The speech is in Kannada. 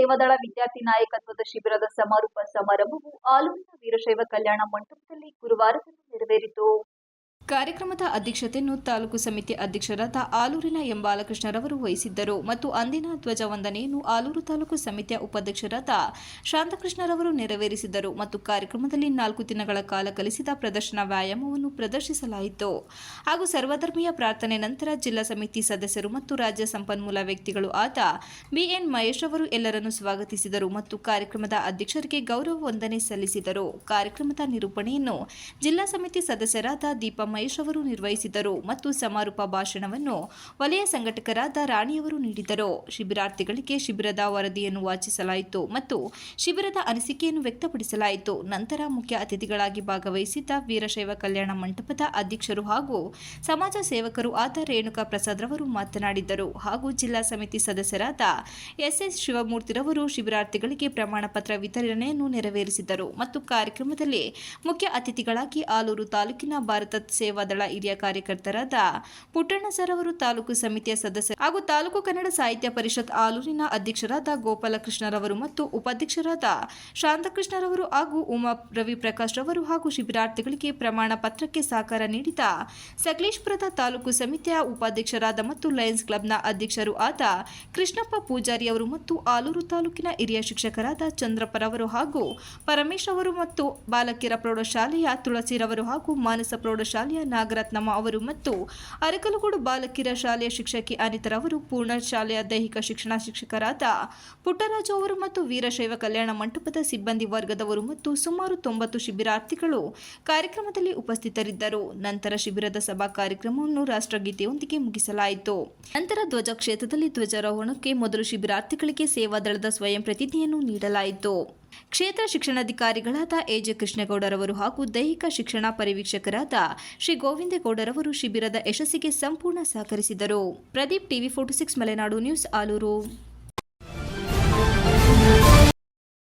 ಸೇವಾದಳ ವಿದ್ಯಾರ್ಥಿ ನಾಯಕತ್ವದ ಶಿಬಿರದ ಸಮಾರೋಪ ಸಮಾರಂಭವು ಆಲೂರಿನ ವೀರಶೈವ ಕಲ್ಯಾಣ ಮಂಟಪದಲ್ಲಿ ಗುರುವಾರದಂದು ನೆರವೇರಿತು. ಕಾರ್ಯಕ್ರಮದ ಅಧ್ಯಕ್ಷತೆಯನ್ನು ತಾಲೂಕು ಸಮಿತಿ ಅಧ್ಯಕ್ಷರಾದ ಆಲೂರಿನ ಎಂ ಬಾಲಕೃಷ್ಣರವರು ವಹಿಸಿದ್ದರು ಮತ್ತು ಅಂದಿನ ಧ್ವಜ ವಂದನೆಯನ್ನು ಆಲೂರು ತಾಲೂಕು ಸಮಿತಿಯ ಉಪಾಧ್ಯಕ್ಷರಾದ ಶಾಂತಕೃಷ್ಣರವರು ನೆರವೇರಿಸಿದರು ಮತ್ತು ಕಾರ್ಯಕ್ರಮದಲ್ಲಿ 4 ದಿನಗಳ ಕಾಲ ಕಲಿಸಿದ ಪ್ರದರ್ಶನ ವ್ಯಾಯಾಮವನ್ನು ಪ್ರದರ್ಶಿಸಲಾಯಿತು ಹಾಗೂ ಸರ್ವಧರ್ಮೀಯ ಪ್ರಾರ್ಥನೆ ನಂತರ ಜಿಲ್ಲಾ ಸಮಿತಿ ಸದಸ್ಯರು ಮತ್ತು ರಾಜ್ಯ ಸಂಪನ್ಮೂಲ ವ್ಯಕ್ತಿಗಳು ಆದ ಬಿಎನ್ ಮಹೇಶ್ ಅವರು ಎಲ್ಲರನ್ನು ಸ್ವಾಗತಿಸಿದರು ಮತ್ತು ಕಾರ್ಯಕ್ರಮದ ಅಧ್ಯಕ್ಷರಿಗೆ ಗೌರವ ವಂದನೆ ಸಲ್ಲಿಸಿದರು. ಕಾರ್ಯಕ್ರಮದ ನಿರೂಪಣೆಯನ್ನು ಜಿಲ್ಲಾ ಸಮಿತಿ ಸದಸ್ಯರಾದ ದೀಪ ಮಹೇಶ್ ಅವರು ನಿರ್ವಹಿಸಿದರು ಮತ್ತು ಸಮಾರೋಪ ಭಾಷಣವನ್ನು ವಲಯ ಸಂಘಟಕರಾದ ರಾಣಿಯವರು ನೀಡಿದರು. ಶಿಬಿರಾರ್ಥಿಗಳಿಗೆ ಶಿಬಿರದ ವರದಿಯನ್ನು ವಾಚಿಸಲಾಯಿತು ಮತ್ತು ಶಿಬಿರದ ಅನಿಸಿಕೆಯನ್ನು ವ್ಯಕ್ತಪಡಿಸಲಾಯಿತು. ನಂತರ ಮುಖ್ಯ ಅತಿಥಿಗಳಾಗಿ ಭಾಗವಹಿಸಿದ್ದ ವೀರಶೈವ ಕಲ್ಯಾಣ ಮಂಟಪದ ಅಧ್ಯಕ್ಷರು ಹಾಗೂ ಸಮಾಜ ಸೇವಕರು ಆದ ರೇಣುಕಾ ಪ್ರಸಾದ್ ರವರು ಮಾತನಾಡಿದರು ಹಾಗೂ ಜಿಲ್ಲಾ ಸಮಿತಿ ಸದಸ್ಯರಾದ ಎಸ್ಎಸ್ ಶಿವಮೂರ್ತಿರವರು ಶಿಬಿರಾರ್ಥಿಗಳಿಗೆ ಪ್ರಮಾಣ ಪತ್ರ ವಿತರಣೆಯನ್ನು ನೆರವೇರಿಸಿದರು ಮತ್ತು ಕಾರ್ಯಕ್ರಮದಲ್ಲಿ ಮುಖ್ಯ ಅತಿಥಿಗಳಾಗಿ ಆಲೂರು ತಾಲೂಕಿನ ಭಾರತ ಸೇವಾದಳ ಹಿರಿಯ ಕಾರ್ಯಕರ್ತರಾದ ಪುಟ್ಟಣ್ಣ ಸರ್ ಅವರು, ತಾಲೂಕು ಸಮಿತಿಯ ಸದಸ್ಯರು ಹಾಗೂ ತಾಲೂಕು ಕನ್ನಡ ಸಾಹಿತ್ಯ ಪರಿಷತ್ ಆಲೂರಿನ ಅಧ್ಯಕ್ಷರಾದ ಗೋಪಾಲಕೃಷ್ಣರವರು ಮತ್ತು ಉಪಾಧ್ಯಕ್ಷರಾದ ಶಾಂತಕೃಷ್ಣರವರು ಹಾಗೂ ಉಮಾ ರವಿ ಪ್ರಕಾಶ್ ರವರು ಹಾಗೂ ಶಿಬಿರಾರ್ಥಿಗಳಿಗೆ ಪ್ರಮಾಣ ಪತ್ರಕ್ಕೆ ಸಹಕಾರ ನೀಡಿದ ಸಕಲೇಶಪುರದ ತಾಲೂಕು ಸಮಿತಿಯ ಉಪಾಧ್ಯಕ್ಷರಾದ ಮತ್ತು ಲಯನ್ಸ್ ಕ್ಲಬ್ನ ಅಧ್ಯಕ್ಷರು ಆದ ಕೃಷ್ಣಪ್ಪ ಪೂಜಾರಿ ಅವರು ಮತ್ತು ಆಲೂರು ತಾಲೂಕಿನ ಹಿರಿಯ ಶಿಕ್ಷಕರಾದ ಚಂದ್ರಪ್ಪರವರು ಹಾಗೂ ಪರಮೇಶ್ ಅವರು ಮತ್ತು ಬಾಲಕಿಯರ ಪ್ರೌಢಶಾಲೆಯ ತುಳಸಿರವರು ಹಾಗೂ ಮಾನಸ ಪ್ರೌಢಶಾಲೆಯ ನಾಗರತ್ನಮ್ಮ ಅವರು ಮತ್ತು ಅರಕಲಗೂಡು ಬಾಲಕಿಯರ ಶಾಲೆಯ ಶಿಕ್ಷಕಿ ಅನಿತರವರು, ಪೂರ್ಣ ಶಾಲೆಯ ದೈಹಿಕ ಶಿಕ್ಷಣ ಶಿಕ್ಷಕರಾದ ಪುಟ್ಟರಾಜು ಅವರು ಮತ್ತು ವೀರಶೈವ ಕಲ್ಯಾಣ ಮಂಟಪದ ಸಿಬ್ಬಂದಿ ವರ್ಗದವರು ಮತ್ತು ಸುಮಾರು 90 ಶಿಬಿರಾರ್ಥಿಗಳು ಕಾರ್ಯಕ್ರಮದಲ್ಲಿ ಉಪಸ್ಥಿತರಿದ್ದರು. ನಂತರ ಶಿಬಿರದ ಸಭಾ ಕಾರ್ಯಕ್ರಮವನ್ನು ರಾಷ್ಟ್ರಗೀತೆಯೊಂದಿಗೆ ಮುಗಿಸಲಾಯಿತು. ನಂತರ ಧ್ವಜ ಕ್ಷೇತ್ರದಲ್ಲಿ ಧ್ವಜಾರೋಹಣಕ್ಕೆ ಮೊದಲು ಶಿಬಿರಾರ್ಥಿಗಳಿಗೆ ಸೇವಾದಳದ ಸ್ವಯಂ ಪ್ರತಿಜ್ಞೆಯನ್ನು ನೀಡಲಾಯಿತು. ಕ್ಷೇತ್ರ ಶಿಕ್ಷಣಾಧಿಕಾರಿಗಳಾದ ಎಜೆ ಕೃಷ್ಣೇಗೌಡರವರು ಹಾಗೂ ದೈಹಿಕ ಶಿಕ್ಷಣ ಪರಿವೀಕ್ಷಕರಾದ ಶ್ರೀ ಗೋವಿಂದೇಗೌಡರವರು ಶಿಬಿರದ ಯಶಸ್ಸಿಗೆ ಸಂಪೂರ್ಣ ಸಹಕರಿಸಿದರು. Pradeep, TV 46 Malenadu news, Aluru.